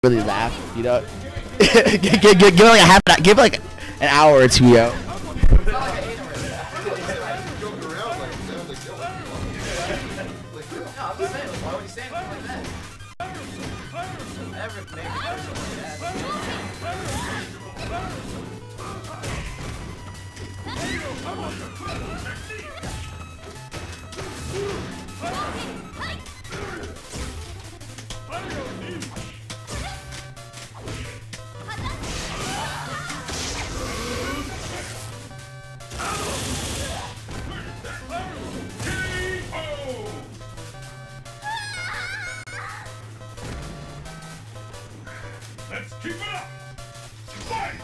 really laugh, you know. give like a half, give like an hour or two, yo. Let's keep it up! Fight!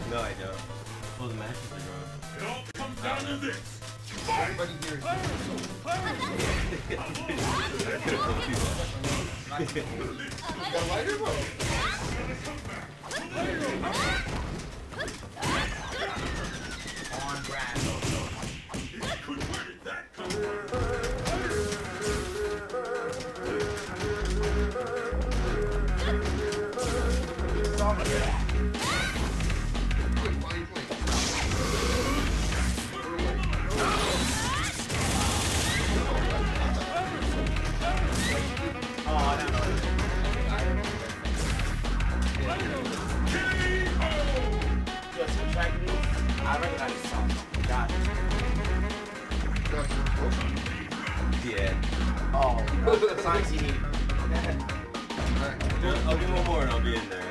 No, I don't. Well, the matches are going. It all comes down to this. Everybody here is got a lighter, bro? On brand. Where did that come from? I recognize this song. God. Yeah. Oh, the song CD. I'll give one more and I'll be in there.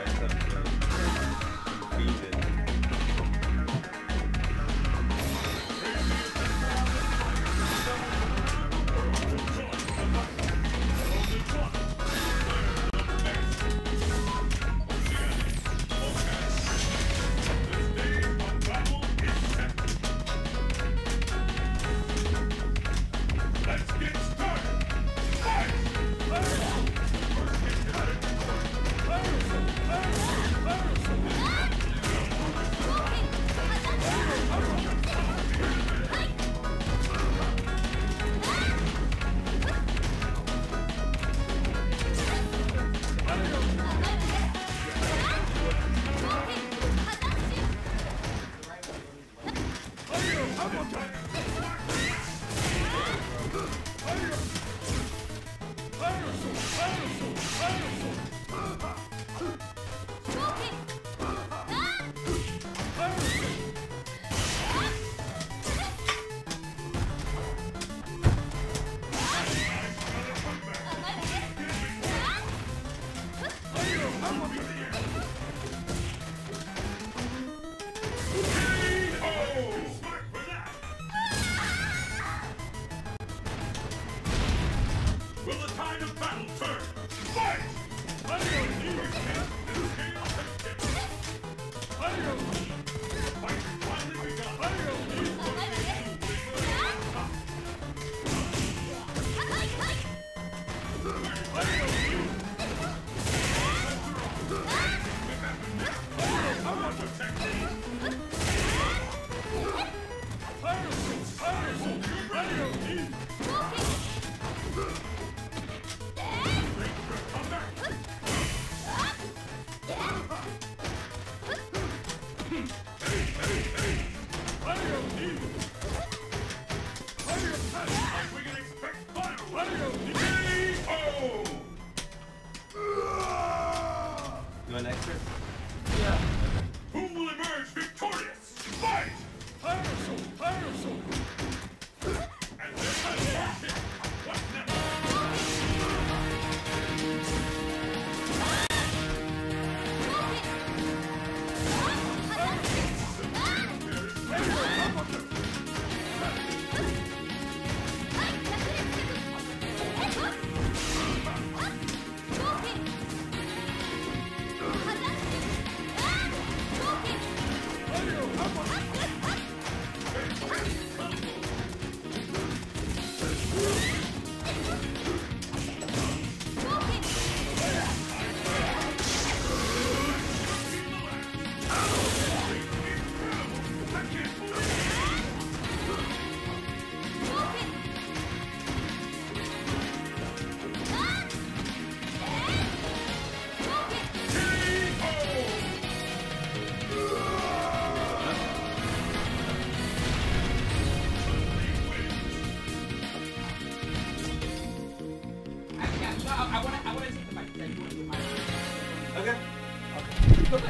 All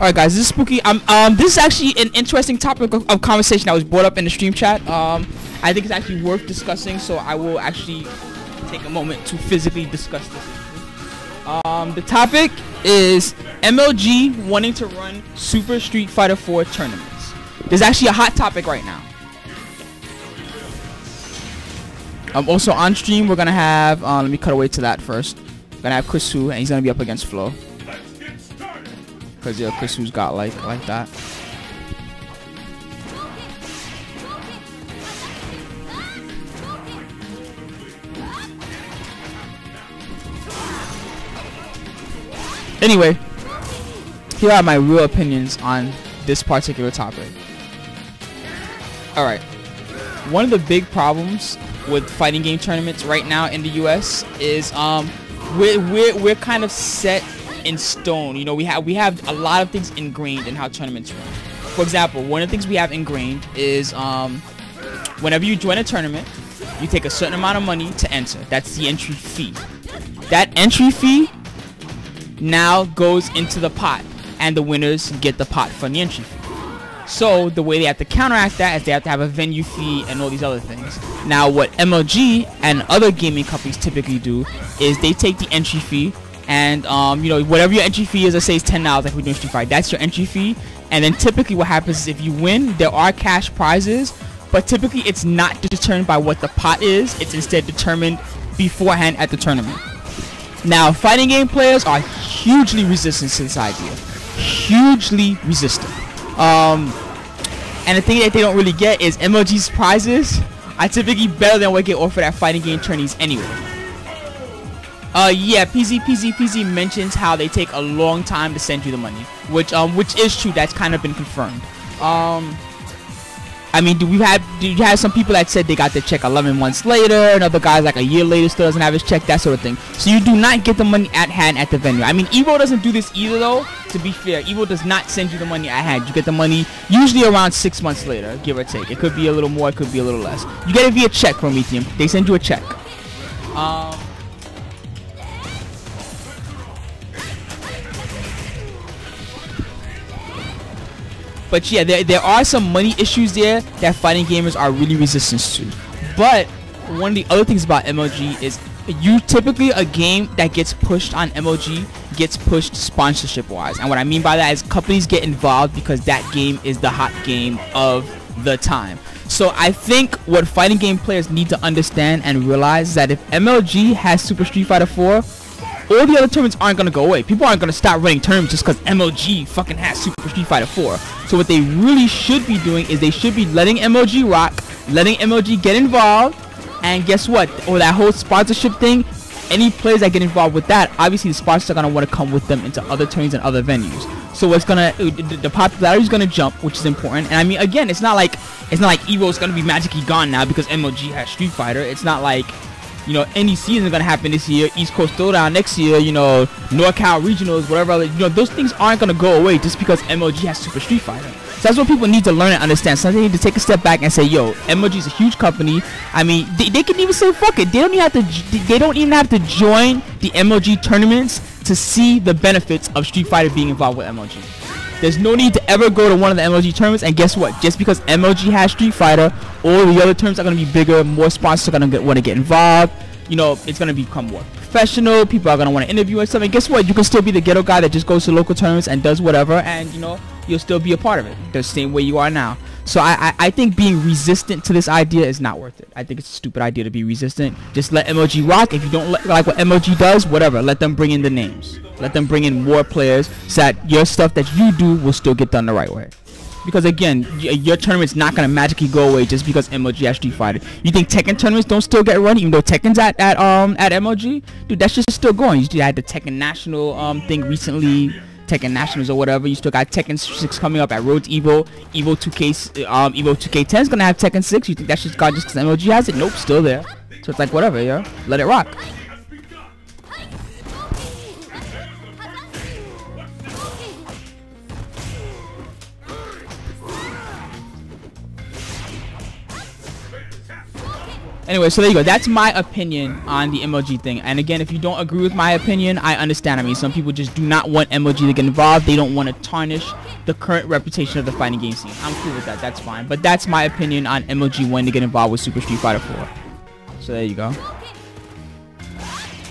right, guys, this is spooky. This is actually an interesting topic of conversation that was brought up in the stream chat. I think it's actually worth discussing, so I will actually take a moment to physically discuss this issue. The topic is MLG wanting to run Super Street Fighter 4 tournaments. There's actually a hot topic right now. Also on stream, we're gonna have. Let me cut away to that first. We're gonna have Chris Hu, and he's gonna be up against Floe. Cause yeah, Chris Hu's got like that. Anyway, here are my real opinions on this particular topic. All right, one of the big problems with fighting game tournaments right now in the US is we're kind of set in stone. You know, we have a lot of things ingrained in how tournaments run. For example, one of the things we have ingrained is whenever you join a tournament, you take a certain amount of money to enter. That's the entry fee. That entry fee now goes into the pot, and the winners get the pot from the entry fee. So the way they have to counteract that is they have to have a venue fee and all these other things. Now what MLG and other gaming companies typically do is they take the entry fee and you know, whatever your entry fee is, let's say it's $10 like we're doing Street Fighter, that's your entry fee. And then typically what happens is if you win, there are cash prizes, but typically it's not determined by what the pot is, it's instead determined beforehand at the tournament. Now fighting game players are hugely resistant to this idea. Hugely resistant. And the thing that they don't really get is MLG's prizes are typically better than what get offered at fighting game tourneys anyway. Yeah, PZ mentions how they take a long time to send you the money, which is true. That's kind of been confirmed. I mean, you had some people that said they got their check 11 months later, and other guys like a year later still doesn't have his check, that sort of thing. So you do not get the money at hand at the venue. I mean, Evo doesn't do this either, though. To be fair, Evo does not send you the money at hand. You get the money usually around 6 months later, give or take. It could be a little more, it could be a little less. You get it via check from Prometheum. They send you a check. But yeah, there are some money issues there that fighting gamers are really resistant to. But one of the other things about MLG is typically a game that gets pushed on MLG gets pushed sponsorship wise. And what I mean by that is companies get involved because that game is the hot game of the time. So I think what fighting game players need to understand and realize is that if MLG has Super Street Fighter 4, all the other tournaments aren't going to go away. People aren't going to stop running tournaments just because MLG fucking has Super Street Fighter 4. So what they really should be doing is they should be letting MLG rock, letting MLG get involved, and guess what? Or that whole sponsorship thing, any players that get involved with that, obviously the sponsors are going to want to come with them into other tournaments and other venues. So what's going to, the popularity is going to jump, which is important. And I mean, again, it's not like Evo is going to be magically gone now because MLG has Street Fighter. It's not like, you know, any season is going to happen this year, East Coast Throwdown next year, you know, NorCal Regionals, whatever other, you know, those things aren't going to go away just because MLG has Super Street Fighter. So that's what people need to learn and understand. So they need to take a step back and say, yo, MLG is a huge company. I mean, they can even say, fuck it. They don't even have to join the MLG tournaments to see the benefits of Street Fighter being involved with MLG. There's no need to ever go to one of the MLG tournaments, and guess what? Just because MLG has Street Fighter, all the other tournaments are going to be bigger, more sponsors are going to want to get involved. You know, it's going to become more professional. People are going to want to interview and stuff. And guess what? You can still be the ghetto guy that just goes to local tournaments and does whatever, and, you know, you'll still be a part of it the same way you are now. So I think being resistant to this idea is not worth it. I think it's a stupid idea to be resistant. Just let MLG rock. If you don't like what MLG does, whatever. Let them bring in the names. Let them bring in more players so that your stuff that you do will still get done the right way. Because again, your tournament's not gonna magically go away just because MLG has Street Fighter. You think Tekken tournaments don't still get run even though Tekken's at MLG? Dude, that's just still going. You had the Tekken National thing recently, Tekken Nationals or whatever. You still got Tekken 6 coming up at Rhodes Evo. Evo 2K10 is gonna have Tekken 6. You think that's just gone just because MLG has it? Nope, still there. So it's like whatever, yeah. Let it rock. Anyway, so there you go. That's my opinion on the MLG thing. And again, if you don't agree with my opinion, I understand. I mean, some people just do not want MLG to get involved. They don't want to tarnish the current reputation of the fighting game scene. I'm cool with that. That's fine. But that's my opinion on MLG wanting to get involved with Super Street Fighter 4. So there you go.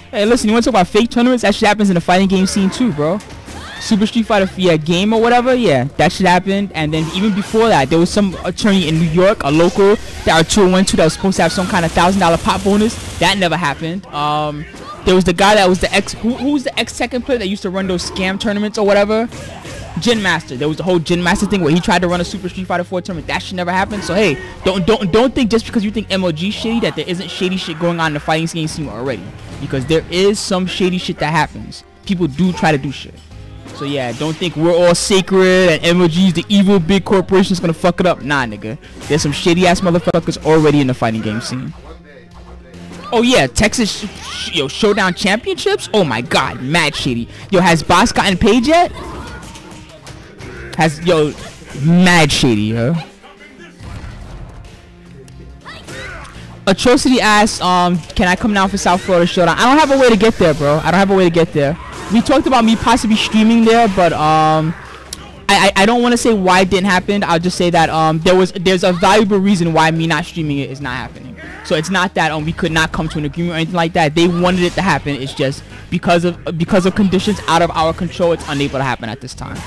Hey, listen, you want to talk about fake tournaments? That shit happens in the fighting game scene too, bro. Super Street Fighter, yeah, game or whatever, yeah, that shit happened. And then even before that, there was some attorney in New York, a local that Arturo went to that was supposed to have some kind of $1,000 pop bonus. That never happened. There was the guy that was the who was the ex-second player that used to run those scam tournaments or whatever. Gin Master. There was the whole Gin Master thing where he tried to run a Super Street Fighter 4 tournament. That shit never happened. So hey, don't think just because you think MLG shady that there isn't shady shit going on in the fighting game scene already. Because there is some shady shit that happens. People do try to do shit. So yeah, don't think we're all sacred and MLG's the evil big corporation's gonna fuck it up. Nah, nigga. There's some shady ass motherfuckers already in the fighting game scene. Oh yeah, Texas Showdown Championships? Oh my god, mad shady. Yo, has Boss gotten paid yet? Mad shady, yo. Atrocity asks, can I come down for South Florida Showdown? I don't have a way to get there, bro. I don't have a way to get there. We talked about me possibly streaming there, but I don't want to say why it didn't happen. I'll just say that there's a valuable reason why me not streaming it is not happening. So it's not that we could not come to an agreement or anything like that. They wanted it to happen. It's just because of conditions out of our control, it's unable to happen at this time.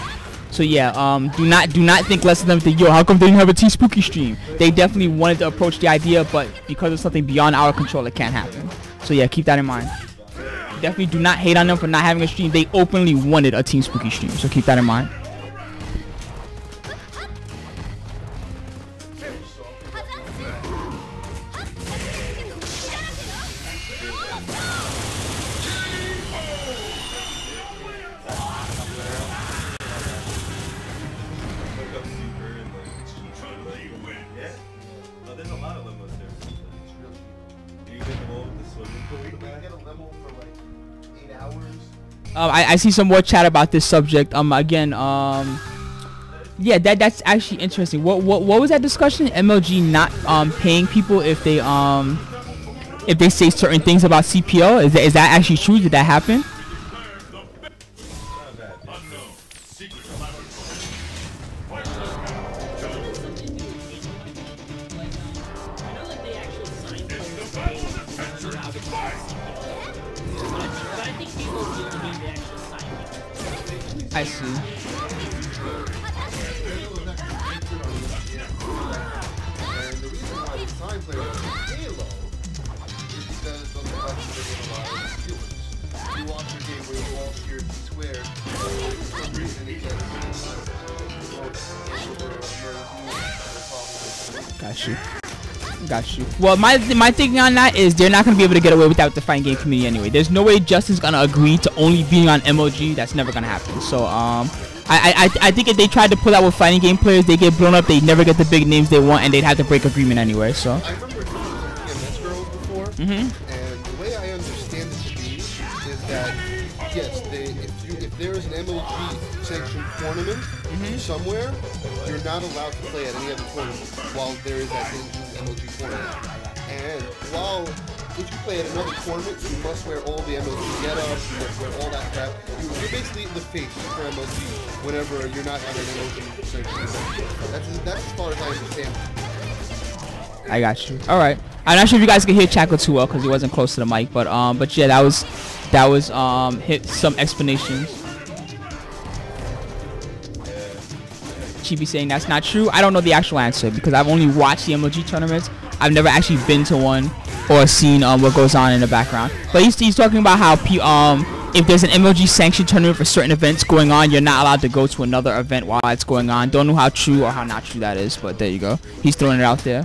So yeah, do not think less of them. Think, yo, how come they didn't have a Team Spooky stream? They definitely wanted to approach the idea, but because of something beyond our control, it can't happen. So yeah, keep that in mind. Definitely do not hate on them for not having a stream. They openly wanted a Team Spooky stream, so keep that in mind. I see some more chat about this subject. Again, yeah, that's actually interesting. What was that discussion? MLG not paying people if they say certain things about CPO. Is that actually true? Did that happen? I see. And the reason why we sign players like Halo is because those collections are going to allow us to do it. You watch your game where you all cheer square, for some reason it Got you. Well, my thinking on that is they're not gonna be able to get away without the fighting game community anyway. There's no way Justin's gonna agree to only being on MLG. That's never gonna happen. So I think if they tried to pull out with fighting game players, they get blown up. They never get the big names they want, and they'd have to break agreement anyway. So. I remember talking to PMS girls before, and the way I understand it to be is that yes, if there is an MLG sanctioned tournament somewhere, you're not allowed to play at any other tournament while there is that MLG tournament. And while if you play at another tournament, you must wear all the MLG get-ups, you must wear all that crap. You're basically the face for MLG whenever you're not on an MLG sanctioned event. That's as far as I understand it. I got you. All right. I'm not sure if you guys can hear Chaco too well because he wasn't close to the mic, but yeah, that was hit some explanations. Chibi saying that's not true. I don't know the actual answer because I've only watched the MLG tournaments. I've never actually been to one or seen what goes on in the background. But he's talking about how if there's an MLG sanctioned tournament for certain events going on, you're not allowed to go to another event while it's going on. Don't know how true or how not true that is, but there you go. He's throwing it out there.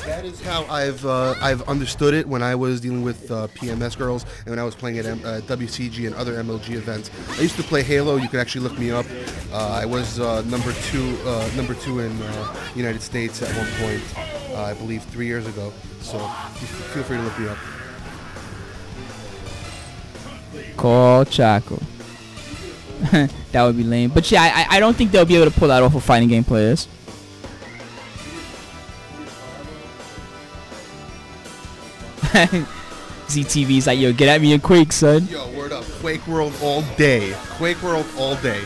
That is how I've understood it when I was dealing with PMS girls and when I was playing at WCG and other MLG events. I used to play Halo. You can actually look me up. I was number two in United States at one point, I believe 3 years ago. So feel free to look me up. Call Chaco. That would be lame. But yeah, I don't think they'll be able to pull that off with fighting game players. ZTV's like, yo, get at me in Quake, son. Yo, word up. Quake World all day. Quake World all day.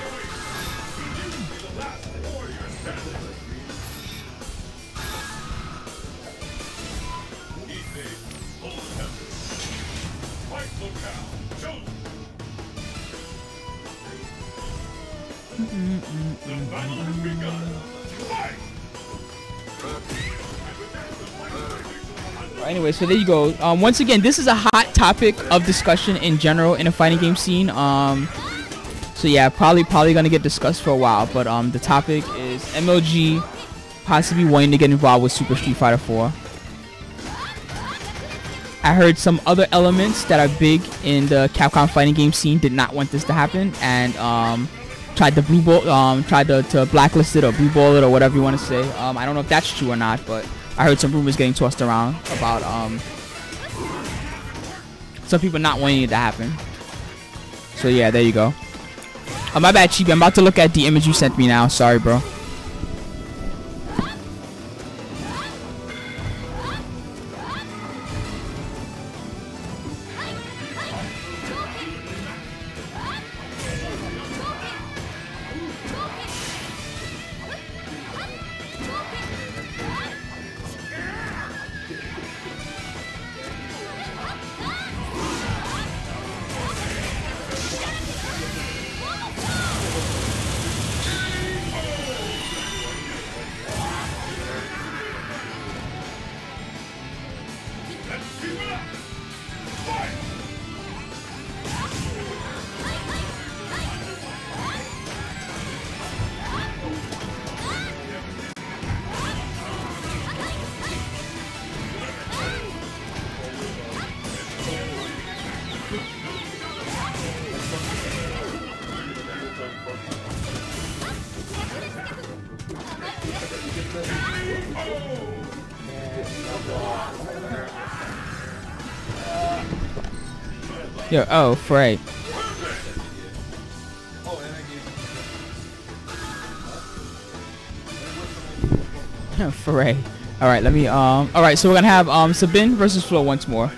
Anyway, so there you go. Once again, this is a hot topic of discussion in general in the fighting game scene. So yeah, probably gonna get discussed for a while. But the topic is MLG possibly wanting to get involved with Super Street Fighter 4. I heard some other elements that are big in the Capcom fighting game scene did not want this to happen, and tried to tried to blacklist it or blue ball it or whatever you want to say. I don't know if that's true or not, but I heard some rumors getting tossed around about some people not wanting it to happen. So yeah, there you go. My bad, Chibi. I'm about to look at the image you sent me now. Sorry, bro. Yo, oh, Frey. Frey. Alright, let me, alright, so we're gonna have, Sabin versus Floe once more.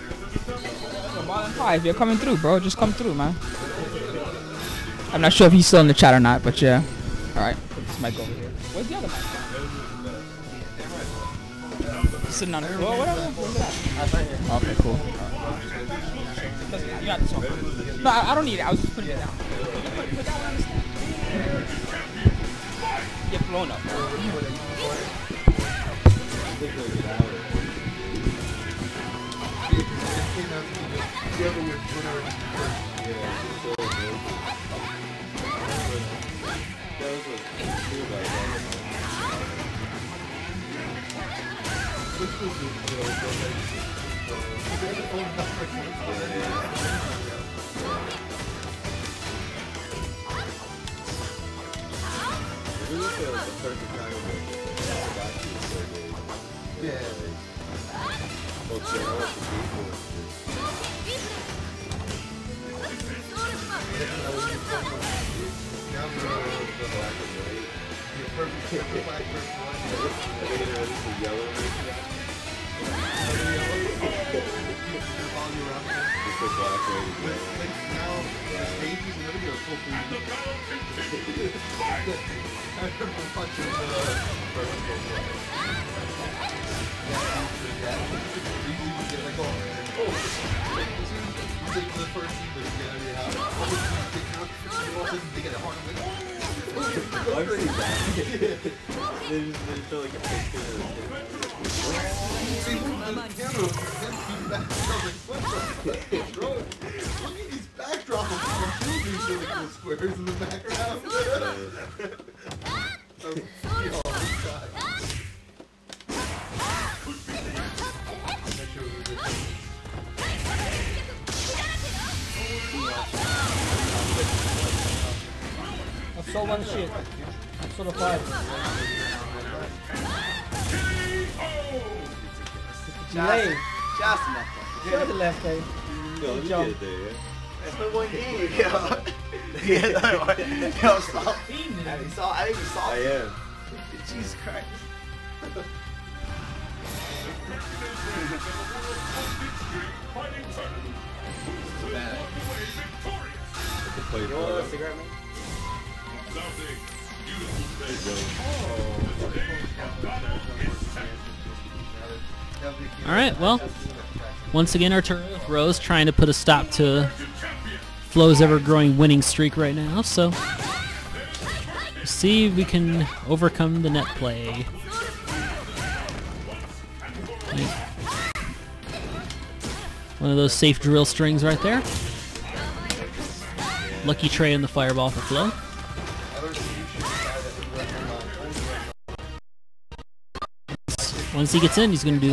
If you're coming through, bro, just come through, man. I'm not sure if he's still in the chat or not, but yeah. Alright, put this mic over here. Where's the other mic? He's sitting on the floor, whatever? Where's that? Okay, cool. You got this one. No, I don't need it. I was just putting it down. Put that one on the stand. Get blown up. Squares in the background. I saw one shit. I saw the five. Delay. Just left. Show the left, eh? Yo, let me get it there, yeah. That's my one game, yo. Yeah, yo, stop feeding it. I even saw I am. Jesus Christ. You want a cigarette, man? All right, well, once again, Arturo Rose trying to put a stop to Flo's ever-growing winning streak right now. So, see if we can overcome the net play. One of those safe drill strings right there. Lucky Trey in the fireball for Flo. Once he gets in, he's going to do